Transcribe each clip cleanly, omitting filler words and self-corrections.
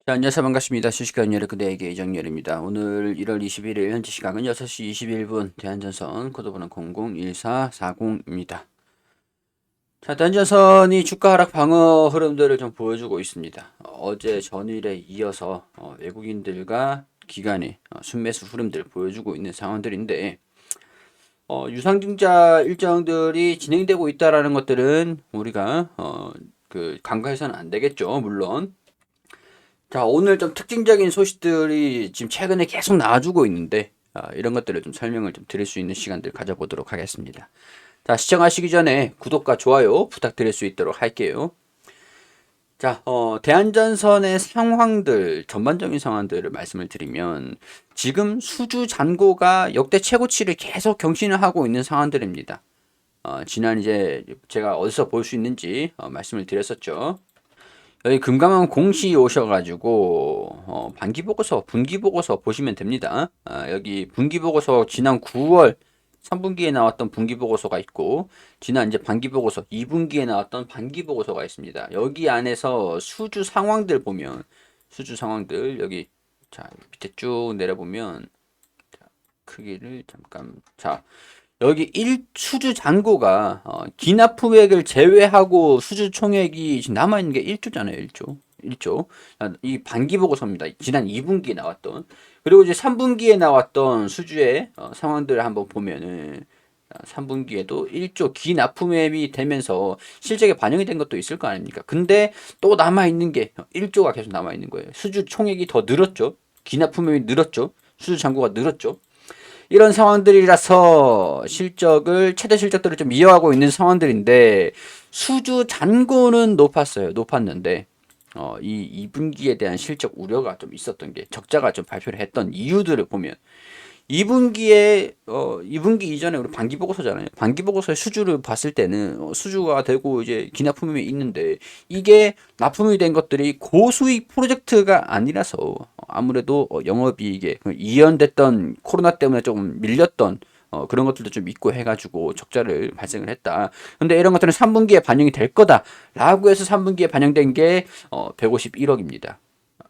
자, 안녕하세요. 반갑습니다. 주식가 연예력 그대에게 이정열입니다. 오늘 1월 21일 현지 시각은 6시 21분 대한전선 코드번호 001440입니다. 자, 대한전선이 주가 하락 방어 흐름들을 좀 보여주고 있습니다. 어제 전일에 이어서 외국인들과 기관의 순매수 흐름들을 보여주고 있는 상황들인데 유상증자 일정들이 진행되고 있다라는 것들은 우리가 간과해서는 안 되겠죠. 물론 자, 오늘 좀 특징적인 소식들이 지금 최근에 계속 나와주고 있는데, 이런 것들을 좀 설명을 좀 드릴 수 있는 시간들 가져보도록 하겠습니다. 자, 시청하시기 전에 구독과 좋아요 부탁드릴 수 있도록 할게요. 자, 대한전선의 상황들, 전반적인 상황들을 말씀을 드리면, 지금 수주 잔고가 역대 최고치를 계속 경신을 하고 있는 상황들입니다. 지난 이제 제가 어디서 볼 수 있는지 말씀을 드렸었죠. 여기 금강원 공시 오셔가지고 반기보고서, 분기보고서 보시면 됩니다. 여기 분기보고서 지난 9월 3분기에 나왔던 분기보고서가 있고 지난 이제 반기보고서 2분기에 나왔던 반기보고서가 있습니다. 여기 안에서 수주 상황들 보면 수주 상황들 여기 자 밑에 쭉 내려보면 자, 크기를 잠깐 자 여기 수주 잔고가 기납품액을 제외하고 수주 총액이 지금 남아있는 게 1조잖아요. 1조. 1조. 이 반기보고서입니다. 지난 2분기에 나왔던. 그리고 이제 3분기에 나왔던 수주의 상황들을 한번 보면은 3분기에도 1조 기납품액이 되면서 실적에 반영이 된 것도 있을 거 아닙니까? 근데 또 남아있는 게 1조가 계속 남아있는 거예요. 수주 총액이 더 늘었죠. 기납품액이 늘었죠. 수주 잔고가 늘었죠. 이런 상황들이라서 최대 실적들을 좀 이어가고 있는 상황들인데, 수주 잔고는 높았는데, 이 2분기에 대한 실적 우려가 좀 있었던 게, 적자가 좀 발표를 했던 이유들을 보면, 2분기 이전에 우리 반기 보고서잖아요. 반기 보고서의 수주를 봤을 때는 수주가 되고 이제 기납품이 있는데 이게 납품이 된 것들이 고수익 프로젝트가 아니라서 아무래도 영업이익에 이연됐던 코로나 때문에 조금 밀렸던 그런 것들도 좀 있고 해가지고 적자를 발생을 했다. 근데 이런 것들은 3분기에 반영이 될 거다라고 해서 3분기에 반영된 게 151억입니다.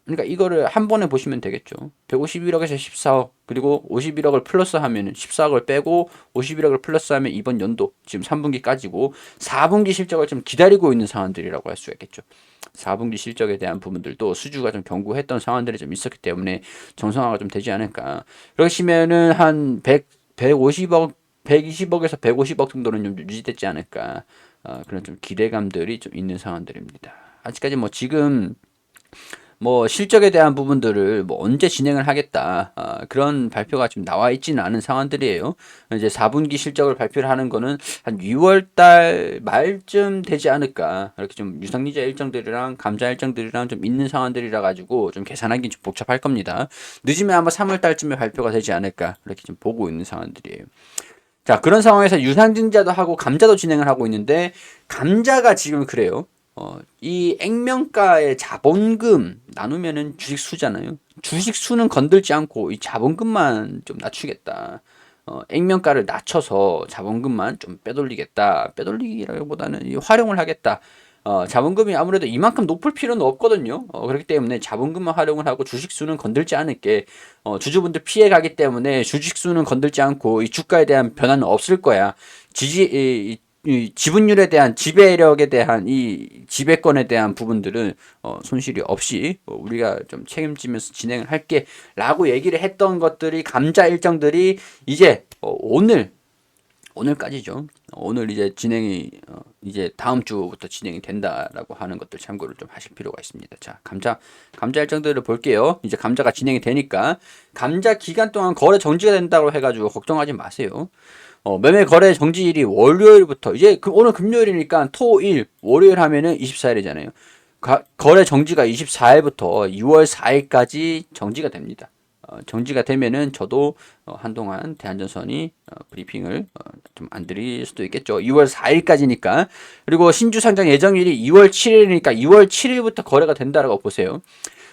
그러니까 이거를 한 번에 보시면 되겠죠. 151억에서 14억 그리고 51억을 플러스 하면 14억을 빼고 51억을 플러스 하면 이번 연도 지금 3분기까지고 4분기 실적을 좀 기다리고 있는 상황들이라고 할 수가 있겠죠. 4분기 실적에 대한 부분들도 수주가 좀 견고했던 상황들이 좀 있었기 때문에 정상화가 좀 되지 않을까. 그러시면은 한 150억 120억에서 150억 정도는 좀 유지됐지 않을까. 그런 좀 기대감들이 좀 있는 상황들입니다. 아직까지 뭐 지금 뭐 실적에 대한 부분들을 뭐 언제 진행을 하겠다 그런 발표가 지금 나와 있지는 않은 상황들이에요. 이제 4분기 실적을 발표를 하는 거는 한 6월 달 말쯤 되지 않을까. 이렇게 좀 유상리자 일정들이랑 감자 일정들이랑 좀 있는 상황들이라 가지고 좀 계산하기 좀 복잡할 겁니다. 늦으면 아마 3월 달쯤에 발표가 되지 않을까. 이렇게 좀 보고 있는 상황들이에요. 자, 그런 상황에서 유상증자도 하고 감자도 진행을 하고 있는데 감자가 지금 그래요. 이 액면가의 자본금 나누면은 주식수잖아요. 주식수는 건들지 않고 이 자본금만 좀 낮추겠다. 액면가를 낮춰서 자본금만 좀 빼돌리겠다. 빼돌리기라기보다는 활용을 하겠다. 자본금이 아무래도 이만큼 높을 필요는 없거든요. 그렇기 때문에 자본금만 활용을 하고 주식수는 건들지 않을게. 주주분들 피해가기 때문에 주식수는 건들지 않고 이 주가에 대한 변화는 없을 거야. 이 지분율에 대한 지배력에 대한 이 지배권에 대한 부분들은 손실이 없이 우리가 좀 책임지면서 진행을 할게라고 얘기를 했던 것들이 감자 일정들이 이제 오늘까지죠. 오늘 이제 진행이 이제 다음 주부터 진행이 된다라고 하는 것들 참고를 좀 하실 필요가 있습니다. 자, 감자 일정들을 볼게요. 이제 감자가 진행이 되니까 감자 기간 동안 거래 정지가 된다고 해가지고 걱정하지 마세요. 매매 거래 정지일이 월요일부터 이제 오늘 금요일이니까 토일 월요일 하면은 24일이잖아요. 거래 정지가 24일부터 6월 4일까지 정지가 됩니다. 정지가 되면은 저도 한동안 대한전선이 브리핑을 좀 안 드릴 수도 있겠죠. 6월 4일까지니까. 그리고 신주 상장 예정일이 2월 7일이니까 2월 7일부터 거래가 된다라고 보세요.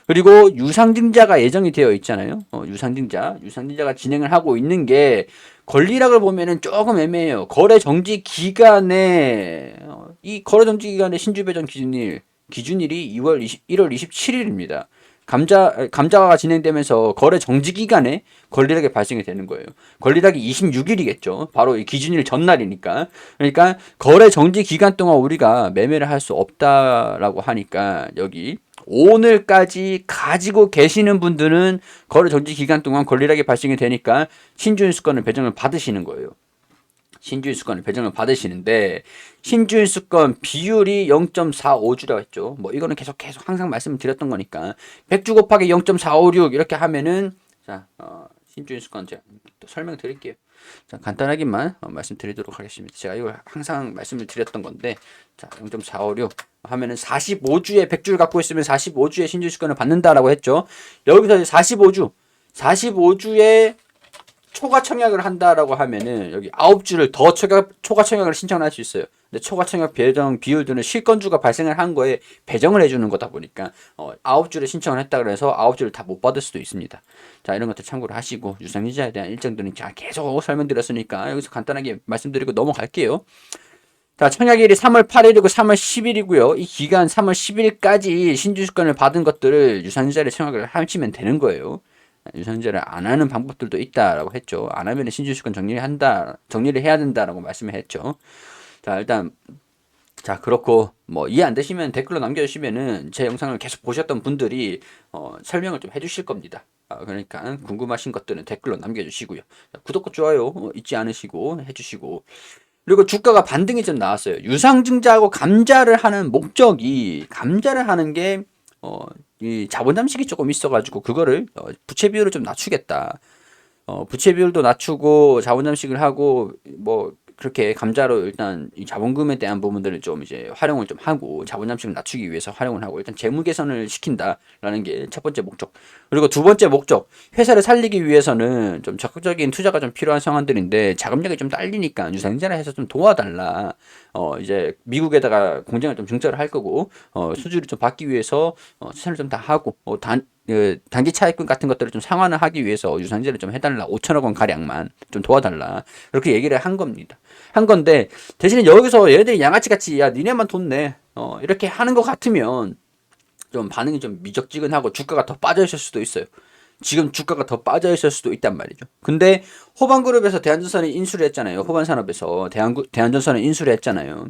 그리고 유상증자가 예정이 되어 있잖아요. 유상증자가 진행을 하고 있는 게 권리락을 보면은 조금 애매해요. 거래 정지 기간에 이 거래 정지 기간의 신주 배정 기준일이 1월 27일입니다. 감자가 진행되면서 거래 정지 기간에 권리락이 발생이 되는 거예요. 권리락이 26일이겠죠. 바로 이 기준일 전날이니까. 그러니까 거래 정지 기간 동안 우리가 매매를 할 수 없다라고 하니까 여기 오늘까지 가지고 계시는 분들은 거래 정지 기간 동안 권리락이 발생이 되니까 신주인수권을 배정을 받으시는 거예요. 신주인수권을 배정을 받으시는데 신주인수권 비율이 0.456이라고 했죠. 뭐 이거는 계속 항상 말씀을 드렸던 거니까 100주 곱하기 0.456 이렇게 하면은 자 신주인수권 제가 또 설명드릴게요. 자 간단하게만 말씀드리도록 하겠습니다. 제가 이걸 항상 말씀을 드렸던 건데 자 0.456 하면은 45주에 100주를 갖고 있으면 45주에 신주인수권을 받는다라고 했죠. 여기서 45주에 초과 청약을 한다라고 하면은 여기 9주를 더 초과 청약을 신청할 수 있어요. 근데 초과 청약 배정 비율들은 실건주가 발생을 한 거에 배정을 해주는 거다 보니까 9주를 신청을 했다 그래서 9주를 다 못 받을 수도 있습니다. 자 이런 것들 참고를 하시고 유상이자에 대한 일정들은 자 계속 설명드렸으니까 여기서 간단하게 말씀드리고 넘어갈게요. 자 청약일이 3월 8일이고 3월 10일이고요. 이 기간 3월 10일까지 신주주권을 받은 것들을 유상이자를 청약을 하시면 되는 거예요. 유상증자를 안 하는 방법들도 있다라고 했죠. 안 하면 신주주권 정리를 해야 된다라고 말씀을 했죠. 자 일단 자 그렇고 뭐 이해 안 되시면 댓글로 남겨주시면은 제 영상을 계속 보셨던 분들이 설명을 좀 해주실 겁니다. 그러니까 궁금하신 것들은 댓글로 남겨주시고요. 구독과 좋아요 잊지 않으시고 해주시고. 그리고 주가가 반등이 좀 나왔어요. 유상증자하고 감자를 하는 목적이 감자를 하는 게 이 자본 잠식이 조금 있어가지고 그거를 부채 비율을 좀 낮추겠다. 부채 비율도 낮추고 자본 잠식을 하고 뭐 그렇게 감자로 일단 이 자본금에 대한 부분들을 좀 이제 활용을 좀 하고 자본 잠식을 낮추기 위해서 활용을 하고 일단 재무 개선을 시킨다라는 게 첫 번째 목적. 그리고 두 번째 목적 회사를 살리기 위해서는 좀 적극적인 투자가 좀 필요한 상황들인데 자금력이 좀 딸리니까 유상증자를 해서 좀 도와달라. 이제 미국에다가 공장을 좀 증설을 할 거고 수주를 좀 받기 위해서 추천을 좀 다 하고 단기 차익금 같은 것들을 좀 상환을 하기 위해서 유상증자를 좀 해달라. 5천억 원 가량만 좀 도와달라. 그렇게 얘기를 한 겁니다. 한 건데 대신에 여기서 얘네들이 양아치같이 야 니네만 돈 내. 이렇게 하는 것 같으면 좀 반응이 좀 미적지근하고 주가가 더 빠져 있을 수도 있어요. 지금 주가가 더 빠져 있을 수도 있단 말이죠. 근데 호반그룹에서 대한전선이 인수를 했잖아요. 호반산업에서 대한전선을 인수를 했잖아요.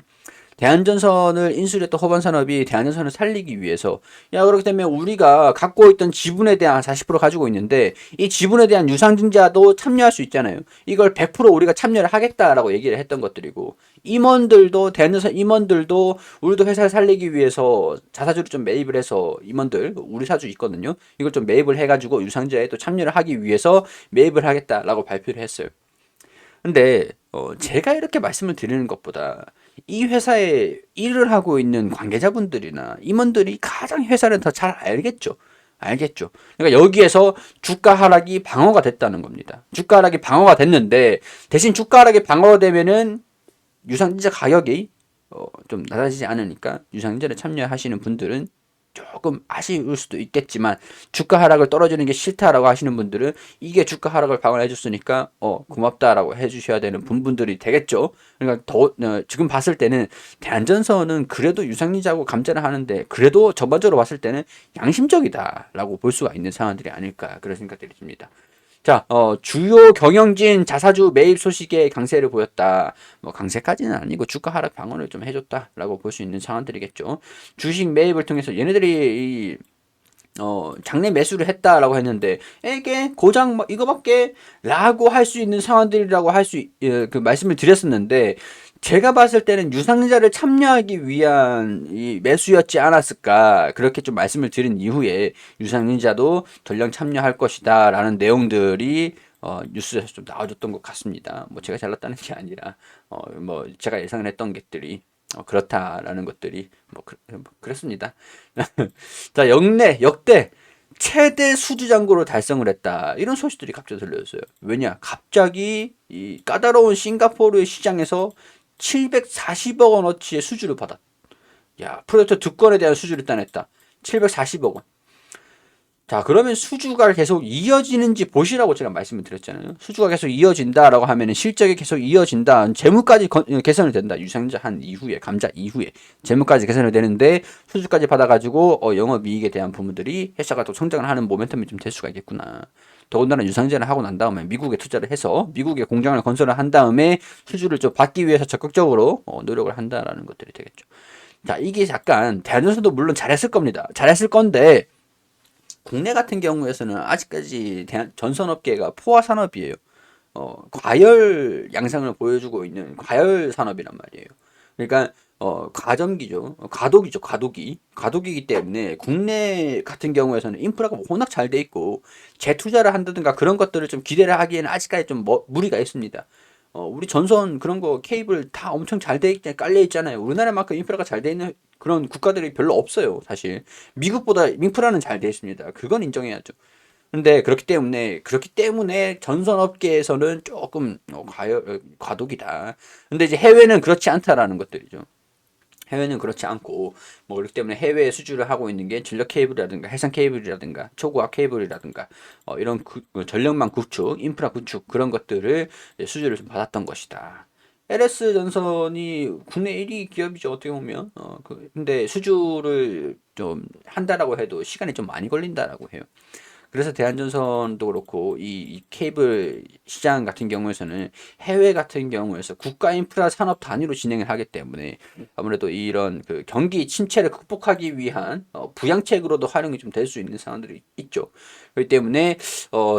대한전선을 인수했던 호반산업이 대한전선을 살리기 위해서 그렇게 되면 우리가 갖고 있던 지분에 대한 40% 가지고 있는데 이 지분에 대한 유상증자도 참여할 수 있잖아요. 이걸 100% 우리가 참여를 하겠다라고 얘기를 했던 것들이고 임원들도 대한전선 임원들도 우리도 회사를 살리기 위해서 자사주를 좀 매입을 해서 임원들 우리 사주 있거든요. 이걸 좀 매입을 해가지고 유상증자에 또 참여를 하기 위해서 매입을 하겠다라고 발표를 했어요. 근데 제가 이렇게 말씀을 드리는 것보다 이 회사에 일을 하고 있는 관계자분들이나 임원들이 가장 회사를 더 잘 알겠죠. 그러니까 여기에서 주가 하락이 방어가 됐다는 겁니다. 주가 하락이 방어가 됐는데 대신 주가 하락이 방어가 되면은 유상증자 가격이 좀 낮아지지 않으니까 유상증자를 참여하시는 분들은 조금 아쉬울 수도 있겠지만 주가 하락을 떨어지는 게 싫다라고 하시는 분들은 이게 주가 하락을 방어해 줬으니까 고맙다라고 해주셔야 되는 분들이 되겠죠. 그러니까 지금 봤을 때는 대한전선은 그래도 유상증자하고 감자를 하는데 그래도 전반적으로 봤을 때는 양심적이다라고 볼 수가 있는 상황들이 아닐까 그런 생각들이 듭니다. 자, 주요 경영진 자사주 매입 소식에 강세를 보였다. 뭐 강세까지는 아니고 주가 하락 방어를 좀 해줬다라고 볼 수 있는 상황들이겠죠. 주식 매입을 통해서 얘네들이 장내 매수를 했다라고 했는데 이게 고장 뭐 이거밖에 라고 할 수 있는 상황들이라고 그 말씀을 드렸었는데 제가 봤을 때는 유상증자를 참여하기 위한 이 매수였지 않았을까 그렇게 좀 말씀을 드린 이후에 유상증자도 전량 참여할 것이다 라는 내용들이 뉴스에서 좀 나와줬던 것 같습니다. 뭐 제가 잘났다는 게 아니라 뭐 제가 예상을 했던 것들이 그렇다라는 것들이 그랬습니다. 자 역대 최대 수주 잔고를 달성을 했다. 이런 소식들이 갑자기 들려졌어요. 왜냐? 갑자기 이 까다로운 싱가포르의 시장에서 740억 원어치의 수주를 받았다. 프로젝트 2건에 대한 수주를 따냈다. 740억 원. 자, 그러면 수주가 계속 이어지는지 보시라고 제가 말씀을 드렸잖아요. 수주가 계속 이어진다라고 하면은 실적이 계속 이어진다. 재무까지 개선이 된다. 유상자 한 이후에, 감자 이후에 재무까지 개선이 되는데 수주까지 받아가지고 영업이익에 대한 부분들이 회사가 또 성장을 하는 모멘텀이 좀 될 수가 있겠구나. 더군다나 유상제를 하고 난 다음에 미국에 투자를 해서 미국에 공장을 건설을 한 다음에 수주를 좀 받기 위해서 적극적으로 노력을 한다라는 것들이 되겠죠. 자, 이게 약간 대한전선도 물론 잘했을 겁니다. 잘했을 건데 국내 같은 경우에서는 아직까지 전선업계가 포화 산업이에요. 과열 양상을 보여주고 있는 과열 산업이란 말이에요. 그러니까 가전기죠. 가도기죠. 가도기이기 때문에 국내 같은 경우에서는 인프라가 워낙 잘 돼 있고 재투자를 한다든가 그런 것들을 좀 기대를 하기에는 아직까지 좀 무리가 있습니다. 우리 전선 그런 거 케이블 다 엄청 잘 돼 깔려 있잖아요. 우리나라만큼 인프라가 잘 돼 있는 그런 국가들이 별로 없어요, 사실. 미국보다 인프라는 잘 돼 있습니다. 그건 인정해야죠. 근데 그렇기 때문에 전선업계에서는 조금 과도기다. 근데 이제 해외는 그렇지 않다라는 것들이죠. 해외는 그렇지 않고 뭐 그렇기 때문에 해외에 수주를 하고 있는 게 전력 케이블이라든가 해상 케이블이라든가 초고압 케이블이라든가 이런 전력망 구축, 인프라 구축 그런 것들을 수주를 좀 받았던 것이다. LS 전선이 국내 1위 기업이죠 어떻게 보면 근데 수주를 좀 한다라고 해도 시간이 좀 많이 걸린다라고 해요. 그래서 대한전선도 그렇고 이 케이블 시장 같은 경우에서는 해외 같은 경우에서 국가 인프라 산업 단위로 진행을 하기 때문에 아무래도 이런 그 경기 침체를 극복하기 위한 부양책으로도 활용이 좀 될 수 있는 상황들이 있죠. 그렇기 때문에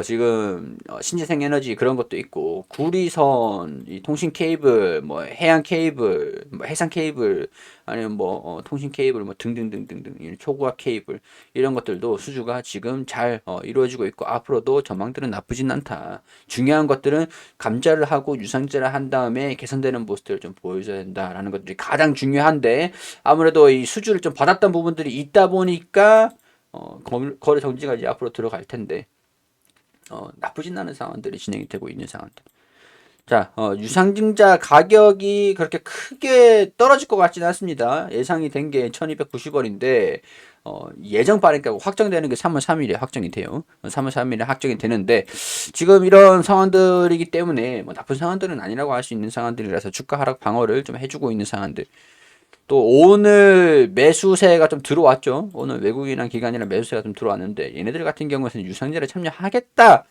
지금 신재생 에너지 그런 것도 있고 구리선, 이 통신 케이블, 뭐 해양 케이블, 뭐 해상 케이블 아니면 뭐 통신 케이블 뭐 등등등등등 초고압 케이블 이런 것들도 수주가 지금 잘 이루어지고 있고 앞으로도 전망들은 나쁘진 않다. 중요한 것들은 감자를 하고 유상제를 한 다음에 개선되는 모습들을 좀 보여줘야 된다라는 것들이 가장 중요한데 아무래도 이 수주를 좀 받았던 부분들이 있다 보니까 거래 정지가 이제 앞으로 들어갈 텐데 나쁘진 않은 상황들이 진행이 되고 있는 상황들. 자, 유상증자 가격이 그렇게 크게 떨어질 것 같지는 않습니다. 예상이 된 게 1290원인데, 예정 발행가가 확정되는 게 3월 3일에 확정이 돼요. 3월 3일에 확정이 되는데, 지금 이런 상황들이기 때문에, 뭐 나쁜 상황들은 아니라고 할 수 있는 상황들이라서 주가 하락 방어를 좀 해주고 있는 상황들. 또 오늘 매수세가 좀 들어왔죠. 오늘 외국인이랑 기관이랑 매수세가 좀 들어왔는데, 얘네들 같은 경우에는 유상증자를 참여하겠다.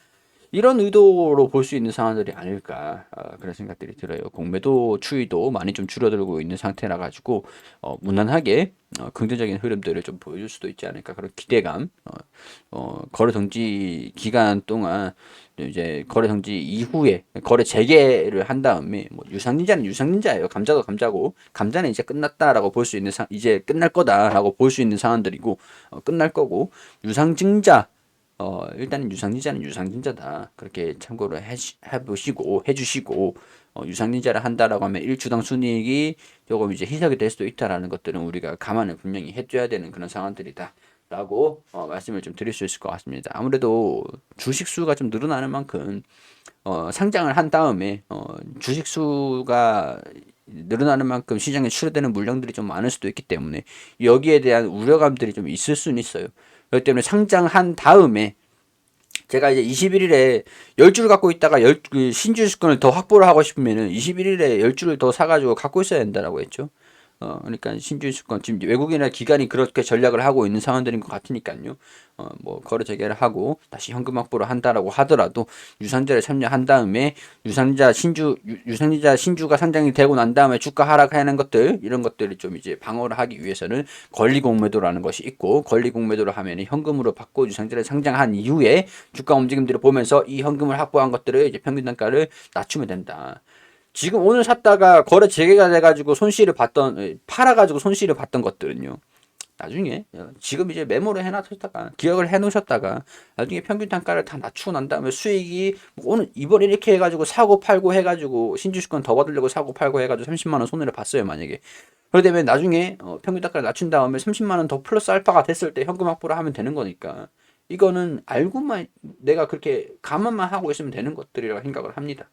이런 의도로 볼 수 있는 상황들이 아닐까 그런 생각들이 들어요. 공매도 추이도 많이 좀 줄어들고 있는 상태라 가지고 무난하게 긍정적인 흐름들을 좀 보여줄 수도 있지 않을까 그런 기대감. 거래 정지 기간 동안 이제 거래 정지 이후에 거래 재개를 한 다음에 뭐 유상닌자는 유상닌자예요. 감자도 감자고 감자는 이제 끝났다라고 볼 수 있는 이제 끝날 거다라고 볼 수 있는 상황들이고 끝날 거고 유상증자 일단은 유상증자는 유상증자다. 그렇게 참고를 해주시고, 유상증자를 한다라고 하면 1주당 순이익이 조금 이제 희석이 될 수도 있다라는 것들은 우리가 감안을 분명히 해줘야 되는 그런 상황들이다. 라고 말씀을 좀 드릴 수 있을 것 같습니다. 아무래도 주식 수가 좀 늘어나는 만큼 상장을 한 다음에 주식 수가 늘어나는 만큼 시장에 출하되는 물량들이 좀 많을 수도 있기 때문에 여기에 대한 우려감들이 좀 있을 수는 있어요. 그렇기 때문에 상장한 다음에 제가 이제 21일에 10주를 갖고 있다가 신주 주권을 더 확보를 하고 싶으면은 21일에 10주를 더 사가지고 갖고 있어야 된다라고 했죠. 그러니까 신주 주권 지금 외국인이나 기관이 그렇게 전략을 하고 있는 상황들인 것 같으니까요. 뭐 거래 재개를 하고 다시 현금 확보를 한다라고 하더라도 유상자를 참여한 다음에 유상자 신주가 상장이 되고 난 다음에 주가 하락하는 것들 이런 것들을 좀 이제 방어를 하기 위해서는 권리 공매도라는 것이 있고 권리 공매도를 하면 현금으로 받고 유상자를 상장한 이후에 주가 움직임들을 보면서 이 현금을 확보한 것들을 이제 평균 단가를 낮추면 된다. 지금 오늘 샀다가 거래 재개가 돼가지고 팔아가지고 손실을 봤던 것들은요. 나중에 지금 이제 메모를 해놨다가 기억을 해놓으셨다가 나중에 평균 단가를 다 낮추고 난 다음에 수익이 오늘 이번에 이렇게 해가지고 사고 팔고 해가지고 신주주권 더 받으려고 사고 팔고 해가지고 30만 원 손해를 봤어요 만약에. 그러게 되면 나중에 평균 단가를 낮춘 다음에 30만 원 더 플러스 알파가 됐을 때 현금 확보를 하면 되는 거니까 이거는 알고만 내가 그렇게 감안만 하고 있으면 되는 것들이라고 생각을 합니다.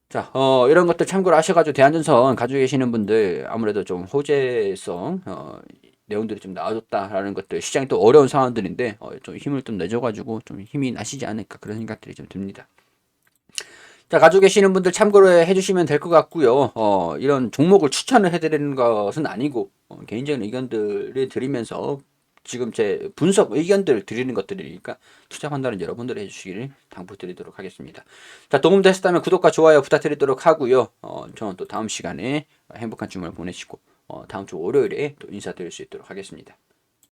자, 이런 것들 참고를 하셔가지고 대한전선 가지고 계시는 분들 아무래도 좀 호재성, 내용들이 좀 나와줬다라는 것들, 시장이 또 어려운 상황들인데 좀 힘을 좀 내줘가지고 좀 힘이 나시지 않을까 그런 생각들이 좀 듭니다. 자, 가지고 계시는 분들 참고로 해주시면 될 것 같고요. 이런 종목을 추천을 해드리는 것은 아니고 개인적인 의견들을 드리면서 지금 제 분석 의견들 드리는 것들이니까 투자 판단은 여러분들이 해주시기를 당부드리도록 하겠습니다. 자, 도움되셨다면 구독과 좋아요 부탁드리도록 하고요. 저는 또 다음 시간에 행복한 주말 보내시고 다음 주 월요일에 또 인사드릴 수 있도록 하겠습니다.